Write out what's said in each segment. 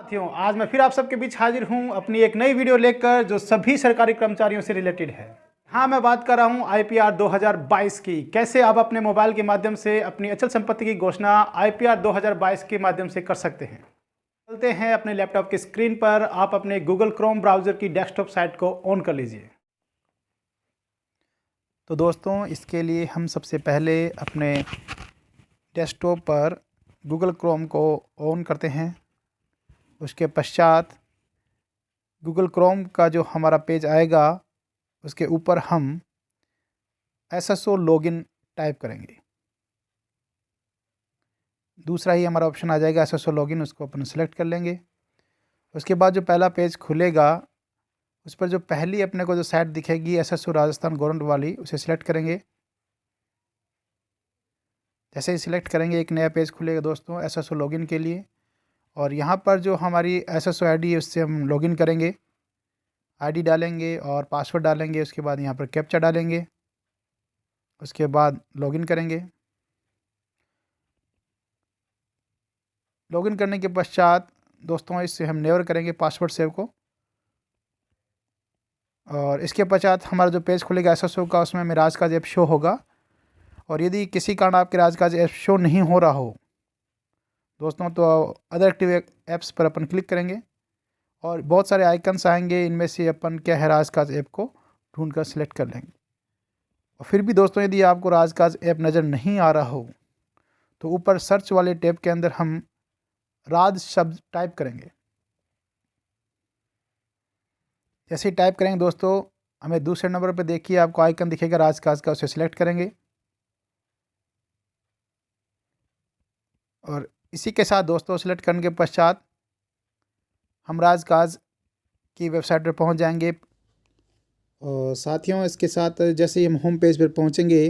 साथियों, आज मैं फिर आप सबके बीच हाजिर हूं अपनी एक नई वीडियो लेकर जो सभी सरकारी कर्मचारियों से रिलेटेड है। हाँ, मैं बात कर रहा हूं आईपीआर 2022 की। कैसे आप अपने मोबाइल के माध्यम से अपनी अचल संपत्ति की घोषणा आईपीआर 2022 के माध्यम से कर सकते हैं। चलते हैं अपने लैपटॉप की स्क्रीन पर। आप अपने गूगल क्रोम ब्राउजर की डेस्कटॉप साइट को ऑन कर लीजिए। तो दोस्तों, इसके लिए हम सबसे पहले अपने डेस्कटॉप पर गूगल क्रोम को ऑन करते हैं। उसके पश्चात गूगल क्रोम का जो हमारा पेज आएगा उसके ऊपर हम एसएसओ लॉगिन टाइप करेंगे। दूसरा ही हमारा ऑप्शन आ जाएगा एसएसओ लॉगिन, उसको अपन सेलेक्ट कर लेंगे। उसके बाद जो पहला पेज खुलेगा उस पर जो पहली अपने को जो साइट दिखेगी एसएसओ राजस्थान गवर्नमेंट वाली, उसे सिलेक्ट करेंगे। जैसे ही सिलेक्ट करेंगे एक नया पेज खुलेगा दोस्तों एसएसओ लॉगिन के लिए। और यहाँ पर जो हमारी एसएसओ आईडी है उससे हम लॉगिन करेंगे। आईडी डालेंगे और पासवर्ड डालेंगे। उसके बाद यहाँ पर कैप्चा डालेंगे। उसके बाद लॉगिन करेंगे। लॉगिन करने के पश्चात दोस्तों इससे हम नेवर करेंगे पासवर्ड सेव को। और इसके पश्चात हमारा जो पेज खुलेगा एसएसओ का, उसमें हमें राजकाज ऐप शो होगा। और यदि किसी कारण आपके राजकाज ऐप शो नहीं हो रहा हो दोस्तों, तो अदर एक्टिव ऐप्स पर अपन क्लिक करेंगे और बहुत सारे आइकन्स आएंगे। इनमें से अपन क्या है राजकाज ऐप को ढूंढ कर सिलेक्ट कर लेंगे। और फिर भी दोस्तों यदि आपको राजकाज ऐप नज़र नहीं आ रहा हो तो ऊपर सर्च वाले टैब के अंदर हम राज शब्द टाइप करेंगे। जैसे ही टाइप करेंगे दोस्तों हमें दूसरे नंबर पर देखिए आपको आइकन दिखेगा राजकाज का, उसे सिलेक्ट करेंगे। और इसी के साथ दोस्तों सिलेक्ट करने के पश्चात हम राजकाज की वेबसाइट पर पहुंच जाएंगे। और साथियों इसके साथ जैसे ही हम होम पेज पर पहुंचेंगे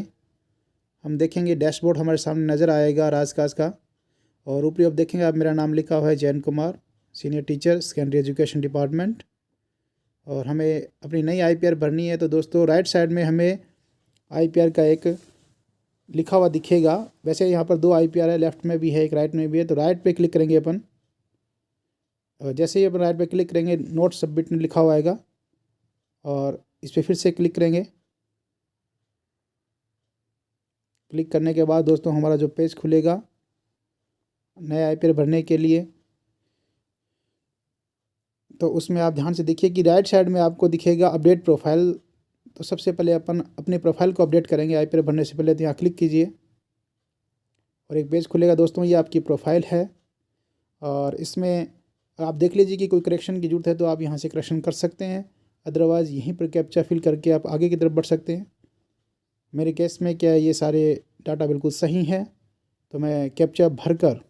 हम देखेंगे डैशबोर्ड हमारे सामने नज़र आएगा राजकाज का। और ऊपरी आप देखेंगे आप मेरा नाम लिखा हुआ है Jain Kumar, senior teacher secondary education department. और हमें अपनी नई आईपीआर भरनी है। तो दोस्तों राइट साइड में हमें आईपीआर का एक लिखा हुआ दिखेगा। वैसे यहाँ पर दो आईपीआर है, लेफ्ट में भी है एक राइट में भी है। तो राइट पे क्लिक करेंगे अपन। और जैसे ही अपन राइट पे क्लिक करेंगे नोट सबमिट लिखा हुआ आएगा और इस पर फिर से क्लिक करेंगे। क्लिक करने के बाद दोस्तों हमारा जो पेज खुलेगा नया आईपीआर भरने के लिए, तो उसमें आप ध्यान से देखिए कि राइट साइड में आपको दिखेगा अपडेट प्रोफाइल। तो सबसे पहले अपन अपने प्रोफाइल को अपडेट करेंगे आईपीआर भरने से पहले। तो यहाँ क्लिक कीजिए और एक पेज खुलेगा दोस्तों, ये आपकी प्रोफाइल है। और इसमें आप देख लीजिए कि कोई करेक्शन की जरूरत है तो आप यहाँ से करेक्शन कर सकते हैं। अदरवाइज़ यहीं पर कैप्चा फिल करके आप आगे की तरफ बढ़ सकते हैं। मेरे केस में क्या है, ये सारे डाटा बिल्कुल सही हैं। तो मैं कैप्चा भर कर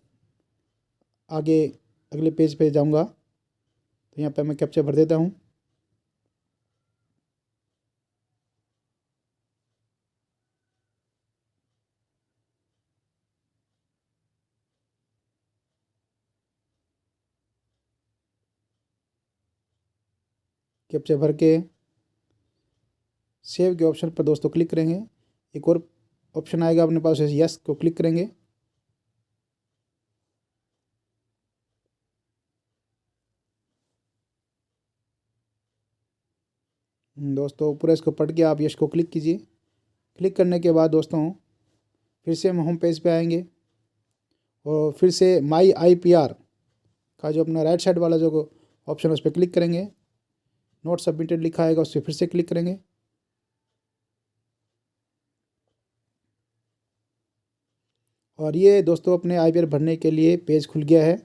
आगे अगले पेज पे जाऊंगा। तो यहाँ पे मैं कैप्चा भर देता हूँ। कैप्चा भर के सेव के ऑप्शन पर दोस्तों क्लिक करेंगे। एक और ऑप्शन आएगा अपने पास, यस को क्लिक करेंगे। दोस्तों पूरा इसको पढ़ के आप यस को क्लिक कीजिए। क्लिक करने के बाद दोस्तों फिर से हम होम पेज पे आएंगे और फिर से माई आईपीआर का जो अपना राइट साइड वाला जो ऑप्शन है उस पर क्लिक करेंगे। नोट सबमिटेड लिखा आएगा, उस पर फिर से क्लिक करेंगे। और ये दोस्तों अपने आईपीआर भरने के लिए पेज खुल गया है।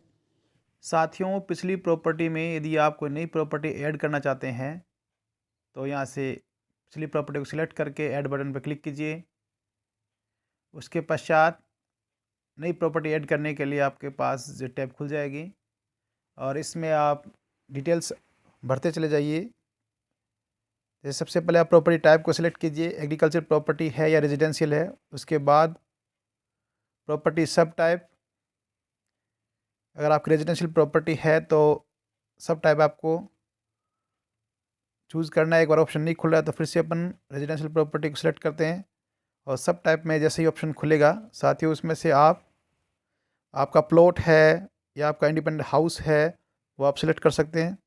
साथियों पिछली प्रॉपर्टी में यदि आप कोई नई प्रॉपर्टी ऐड करना चाहते हैं तो यहाँ से पिछली प्रॉपर्टी को सिलेक्ट करके ऐड बटन पर क्लिक कीजिए। उसके पश्चात नई प्रॉपर्टी ऐड करने के लिए आपके पास जो टैब खुल जाएगी और इसमें आप डिटेल्स भरते चले जाइए। जैसे सबसे पहले आप प्रॉपर्टी टाइप को सिलेक्ट कीजिए, एग्रीकल्चर प्रॉपर्टी है या रेजिडेंशियल है। उसके बाद प्रॉपर्टी सब टाइप, अगर आपकी रेजिडेंशियल प्रॉपर्टी है तो सब टाइप आपको चूज़ करना है। एक बार ऑप्शन नहीं खुल रहा है तो फिर से अपन रेजिडेंशियल प्रॉपर्टी को सिलेक्ट करते हैं और सब टाइप में जैसे ही ऑप्शन खुलेगा साथियों उसमें से आपका प्लॉट है या आपका इंडिपेंडेंट हाउस है वो आप सिलेक्ट कर सकते हैं।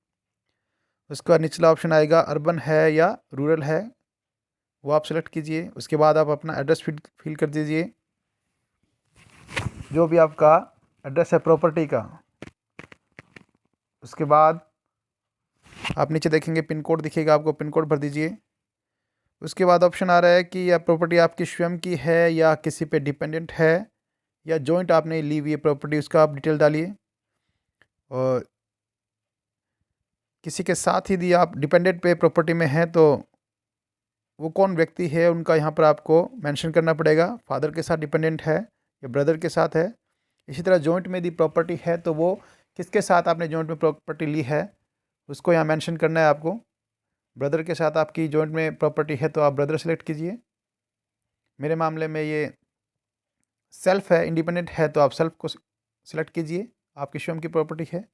उसके बाद निचला ऑप्शन आएगा अर्बन है या रूरल है, वो आप सिलेक्ट कीजिए। उसके बाद आप अपना एड्रेस फिल कर दीजिए, जो भी आपका एड्रेस है प्रॉपर्टी का। उसके बाद आप नीचे देखेंगे पिन कोड दिखेगा आपको, पिन कोड भर दीजिए। उसके बाद ऑप्शन आ रहा है कि यह प्रॉपर्टी आपकी स्वयं की है या किसी पे डिपेंडेंट है या जॉइंट आपने ली हुई है प्रॉपर्टी, उसका आप डिटेल डालिए। और किसी के साथ ही यदि आप डिपेंडेंट पे प्रॉपर्टी में हैं तो वो कौन व्यक्ति है उनका यहाँ पर आपको मेंशन करना पड़ेगा। फादर के साथ डिपेंडेंट है या ब्रदर के साथ है। इसी तरह जॉइंट में यदि प्रॉपर्टी है तो वो किसके साथ आपने जॉइंट में प्रॉपर्टी ली है उसको यहाँ मेंशन करना है आपको। ब्रदर के साथ आपकी जॉइंट में प्रॉपर्टी है तो आप ब्रदर सेलेक्ट कीजिए। मेरे मामले में ये सेल्फ है, इंडिपेंडेंट है, तो आप सेल्फ को सिलेक्ट कीजिए, आपकी स्वयं की प्रॉपर्टी है।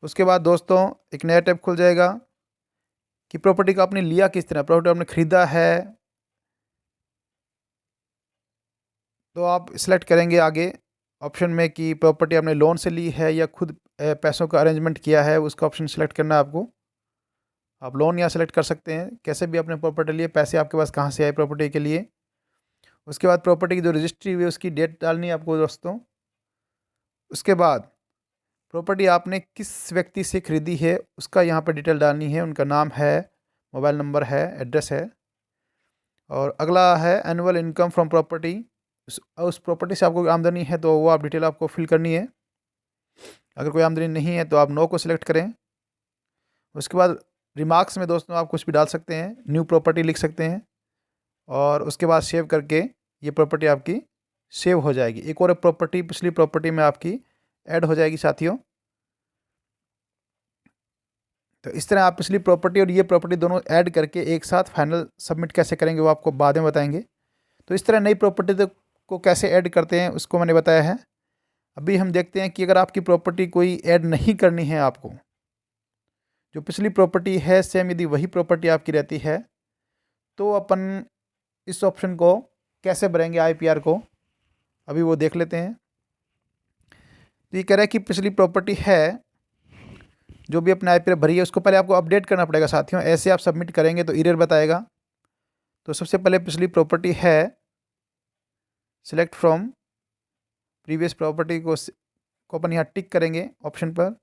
उसके बाद दोस्तों एक नया टैब खुल जाएगा कि प्रॉपर्टी को आपने लिया किस तरह, प्रॉपर्टी आपने ख़रीदा है तो आप सिलेक्ट करेंगे आगे ऑप्शन में कि प्रॉपर्टी आपने लोन से ली है या खुद पैसों का अरेंजमेंट किया है, उसका ऑप्शन सेलेक्ट करना है आपको। आप लोन यहाँ सेलेक्ट कर सकते हैं, कैसे भी आपने प्रॉपर्टी लिए, पैसे आपके पास कहाँ से आए प्रॉपर्टी के लिए। उसके बाद प्रॉपर्टी की जो रजिस्ट्री हुई है उसकी डेट डालनी है आपको दोस्तों। उसके बाद प्रॉपर्टी आपने किस व्यक्ति से ख़रीदी है उसका यहाँ पर डिटेल डालनी है, उनका नाम है, मोबाइल नंबर है, एड्रेस है। और अगला है एनुअल इनकम फ्रॉम प्रॉपर्टी, उस प्रॉपर्टी से आपको आमदनी है तो वो आप डिटेल आपको फिल करनी है। अगर कोई आमदनी नहीं है तो आप नो को सिलेक्ट करें। उसके बाद रिमार्क्स में दोस्तों आप कुछ भी डाल सकते हैं, न्यू प्रॉपर्टी लिख सकते हैं और उसके बाद सेव करके ये प्रॉपर्टी आपकी सेव हो जाएगी। एक और प्रॉपर्टी पिछली प्रॉपर्टी में आपकी ऐड हो जाएगी साथियों। तो इस तरह आप पिछली प्रॉपर्टी और ये प्रॉपर्टी दोनों ऐड करके एक साथ फाइनल सबमिट कैसे करेंगे वो आपको बाद में बताएंगे। तो इस तरह नई प्रॉपर्टी को कैसे ऐड करते हैं उसको मैंने बताया है। अभी हम देखते हैं कि अगर आपकी प्रॉपर्टी कोई ऐड नहीं करनी है आपको, जो पिछली प्रॉपर्टी है सेम यदि वही प्रॉपर्टी आपकी रहती है तो अपन इस ऑप्शन को कैसे भरेंगे आईपीआर को, अभी वो देख लेते हैं। तो ये कह रहा है कि पिछली प्रॉपर्टी है जो भी अपने आईपीआर भरी है उसको पहले आपको अपडेट करना पड़ेगा साथियों। ऐसे आप सबमिट करेंगे तो एरर बताएगा। तो सबसे पहले पिछली प्रॉपर्टी है, सिलेक्ट फ्रॉम प्रीवियस प्रॉपर्टी को अपन यहाँ टिक करेंगे ऑप्शन पर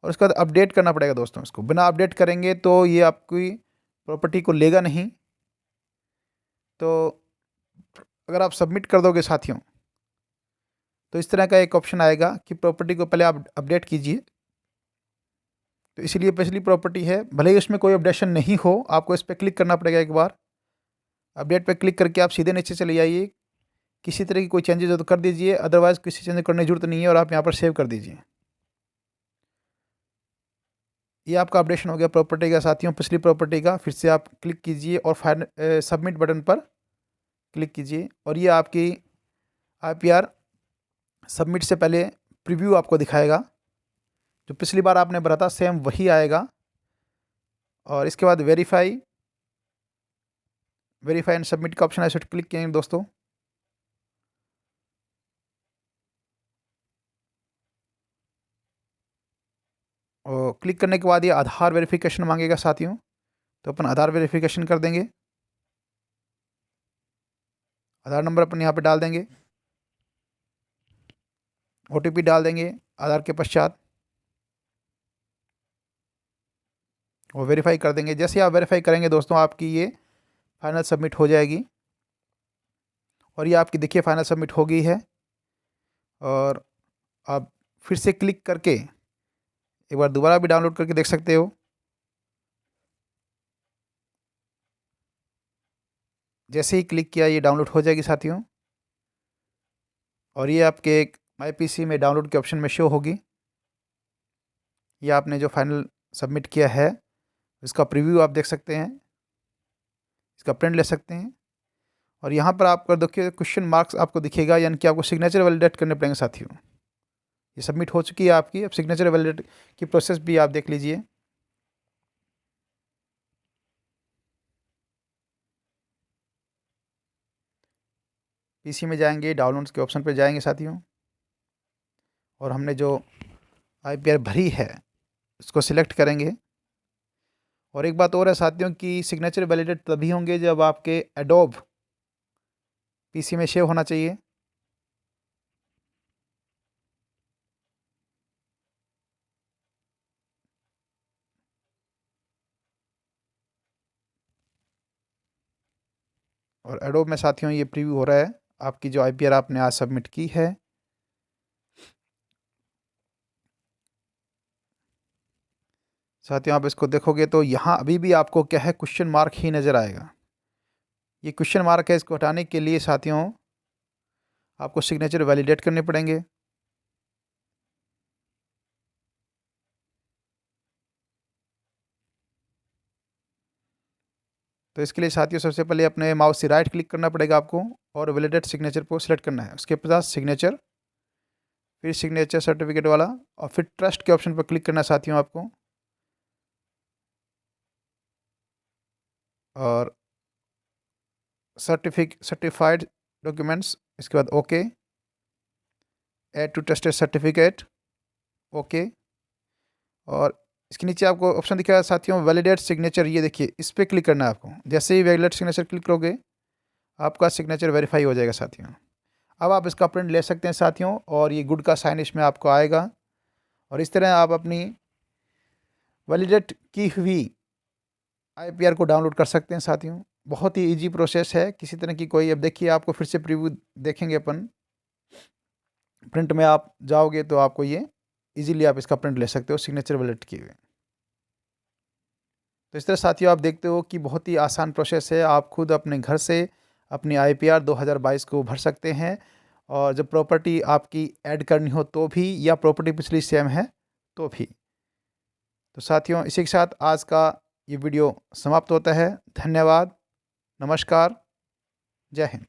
और उसके बाद अपडेट करना पड़ेगा दोस्तों। इसको बिना अपडेट करेंगे तो ये आपकी प्रॉपर्टी को लेगा नहीं। तो अगर आप सबमिट कर दोगे साथियों तो इस तरह का एक ऑप्शन आएगा कि प्रॉपर्टी को पहले आप अपडेट कीजिए। तो इसलिए पिछली प्रॉपर्टी है, भले ही उसमें कोई अपडेशन नहीं हो, आपको इस पर क्लिक करना पड़ेगा एक बार। अपडेट पर क्लिक करके आप सीधे नीचे चले जाइए, किसी तरह की कोई चेंजेस हो तो कर दीजिए, अदरवाइज़ किसी चेंज करने की जरूरत नहीं है और आप यहाँ पर सेव कर दीजिए। ये आपका अपडेशन हो गया प्रॉपर्टी का साथियों, पिछली प्रॉपर्टी का। फिर से आप क्लिक कीजिए और फाइनल सबमिट बटन पर क्लिक कीजिए और ये आपकी आईपीआर सबमिट से पहले प्रीव्यू आपको दिखाएगा। जो पिछली बार आपने भरा था सेम वही आएगा। और इसके बाद वेरीफाई एंड सबमिट का ऑप्शन है, इस पर क्लिक करेंगे दोस्तों। और क्लिक करने के बाद ये आधार वेरिफिकेशन मांगेगा साथियों, तो अपन आधार वेरिफिकेशन कर देंगे। आधार नंबर अपन यहाँ पे डाल देंगे, ओटीपी डाल देंगे आधार के पश्चात और वेरीफाई कर देंगे। जैसे आप वेरीफाई करेंगे दोस्तों आपकी ये फाइनल सबमिट हो जाएगी और ये आपकी देखिए फाइनल सबमिट हो गई है। और आप फिर से क्लिक करके एक बार दोबारा भी डाउनलोड करके देख सकते हो। जैसे ही क्लिक किया ये डाउनलोड हो जाएगी साथियों और ये आपके माई पीसी में डाउनलोड के ऑप्शन में शो होगी। ये आपने जो फाइनल सबमिट किया है इसका प्रीव्यू आप देख सकते हैं, इसका प्रिंट ले सकते हैं। और यहाँ पर आपका देखिए क्वेश्चन मार्क्स आपको दिखेगा, यानी कि आपको सिग्नेचर वैलिडेट करने पड़ेंगे साथियों। ये सबमिट हो चुकी है आपकी, अब सिग्नेचर वैलिडेट की प्रोसेस भी आप देख लीजिए। पीसी में जाएंगे, डाउनलोड्स के ऑप्शन पर जाएंगे साथियों और हमने जो आईपीआर भरी है इसको सिलेक्ट करेंगे। और एक बात और है साथियों कि सिग्नेचर वैलिडेट तभी होंगे जब आपके एडोब पीसी में सेव होना चाहिए। और एडोब में साथियों ये प्रीव्यू हो रहा है आपकी जो आईपीआर आपने आज सबमिट की है। साथियों आप इसको देखोगे तो यहाँ अभी भी आपको क्या है, क्वेश्चन मार्क ही नज़र आएगा। ये क्वेश्चन मार्क है, इसको हटाने के लिए साथियों आपको सिग्नेचर वैलिडेट करने पड़ेंगे। तो इसके लिए साथियों सबसे पहले अपने माउस से राइट क्लिक करना पड़ेगा आपको और वैलिडेट सिग्नेचर को सिलेक्ट करना है। उसके बाद सिग्नेचर, फिर सिग्नेचर सर्टिफिकेट वाला, और फिर ट्रस्ट के ऑप्शन पर क्लिक करना है साथियों आपको। और सर्टिफाइड डॉक्यूमेंट्स, इसके बाद okay, add to trusted certificate, okay. और इसके नीचे आपको ऑप्शन दिखेगा साथियों वैलिडेट सिग्नेचर, ये देखिए इस पर क्लिक करना है आपको। जैसे ही वैलिडेट सिग्नेचर क्लिक करोगे आपका सिग्नेचर वेरीफाई हो जाएगा साथियों। अब आप इसका प्रिंट ले सकते हैं साथियों, और ये गुड का साइन इसमें आपको आएगा। और इस तरह आप अपनी वैलिडेट की हुई आईपीआर को डाउनलोड कर सकते हैं साथियों। बहुत ही इजी प्रोसेस है, किसी तरह की कोई, अब देखिए आपको फिर से प्रीव्यू देखेंगे अपन। प्रिंट में आप जाओगे तो आपको ये इजीली आप इसका प्रिंट ले सकते हो सिग्नेचर वैलिडेट किए हुए। तो इस तरह साथियों आप देखते हो कि बहुत ही आसान प्रोसेस है, आप खुद अपने घर से अपनी आईपीआर 2022 को भर सकते हैं। और जब प्रॉपर्टी आपकी ऐड करनी हो तो भी, या प्रॉपर्टी पिछली सेम है तो भी। तो साथियों इसी के साथ आज का ये वीडियो समाप्त होता है। धन्यवाद, नमस्कार, जय हिंद।